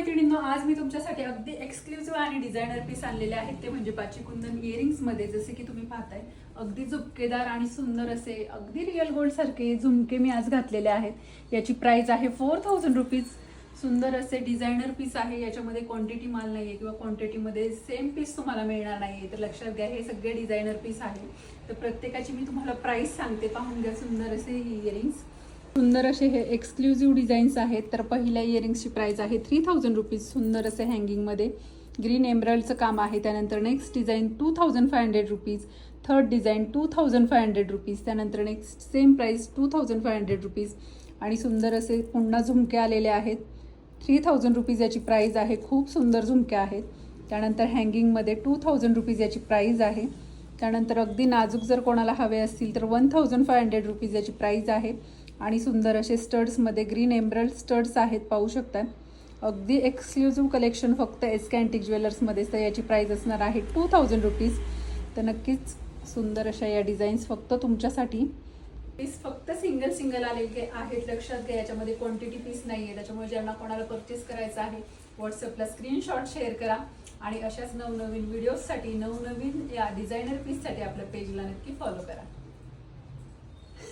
मैत्रिणींनो, आज मी तुमच्यासाठी अगदी एक्सक्लुझिव्ह आणि डिझायनर पीस आणलेले आहेत, ते म्हणजे बाचीकुंदन इयरिंग्स मध्ये. जसे की तुम्ही पाहताय, अगदी झुमकेदार आणि सुंदर असे अगदी रिअल गोल्ड सारखे झुमके मी आज घातलेले आहेत. याची प्राइस आहे 4000 रुपीज. सुंदर असे डिझायनर पीस आहे. याच्यामध्ये क्वांटिटी माल नाहीये किंवा क्वांटिटीमध्ये सेम पीस तुम्हाला मिळणार नाहीये, तर लक्षात घ्या, हे सगळे डिझायनर पीस आहे. तर प्रत्येकाची मी तुम्हाला प्राइस सांगते, पाहून घ्या. सुंदर असे इयरिंग्स, सुंदर असे हे एक्सक्लुझिव्ह डिझाईन्स आहेत. तर पहिल्या इयरिंग्सची प्राइस आहे 3000 रुपीज. सुंदर असे हँगिंगमध्ये ग्रीन एमराल्डचं काम आहे. त्यानंतर next design 2500 rupees. Third design 2500 rupees. त्यानंतर नेक्स्ट सेम प्राइस 2500 रुपीज. आणि सुंदर असे पुन्हा झुमके आलेले आहेत. 3000 रुपीज याची प्राइस आहे. खूप सुंदर झुमके आहेत. त्यानंतर हँगिंगमध्ये 2000 रुपीज याची प्राइस आहे. त्यानंतर अगदी नाजूक जर कोणाला हवे असतील तर 1500 रुपीज याची प्राइस आहे. आणि सुंदर असे स्टड्समध्ये ग्रीन एमराल्ड स्टड्स आहेत, पाहू शकता. अगदी एक्सक्लुझिव्ह कलेक्शन फक्त SK अँटिक ज्वेलर्समध्ये. तर याची प्राइस असणार आहे 2000 रुपीज. तर नक्कीच सुंदर अशा या डिझाईन्स फक्त तुमच्यासाठी. पीस फक्त सिंगल आलेले आहेत, लक्षात घ्या. याच्यामध्ये क्वांटिटी पीस नाही आहे. त्याच्यामुळे ज्यांना कोणाला परचेस करायचं आहे, व्हॉट्सअपला स्क्रीनशॉट शेअर करा. आणि अशाच नवनवीन व्हिडिओजसाठी, नवनवीन या डिझायनर पीससाठी आपल्या पेजला नक्की फॉलो करा.